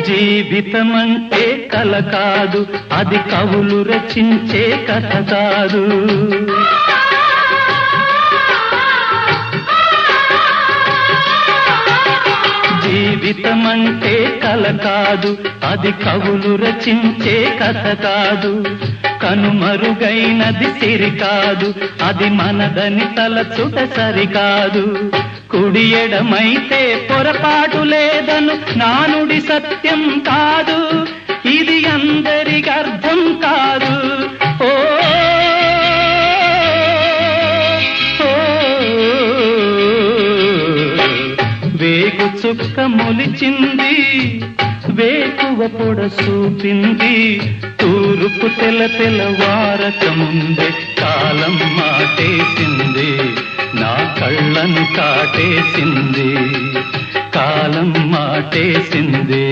జీవితమంటే కల కాదు, అది కవులు రచించే కథ కాదు. జీవితమంటే కల కాదు, అది కవులు రచించే కథ కాదు. కనుమరుగైనది సిరి కాదు, అది మనదని తలచుట సరికాదు. కుడి ఎడమైతే పొరపాటు లేదను నానుడి సత్యం కాదు, ఇది అందరికి అర్థం కాదు. ఓ వేగు చుక్క మొలిచింది, వేకువ పొడ చూపింది, తూర్పు తెల్లవారక ముందే కాలం మాటేసింది, నా కళ్ళను కాటేసింది, కాలం మాటేసింది.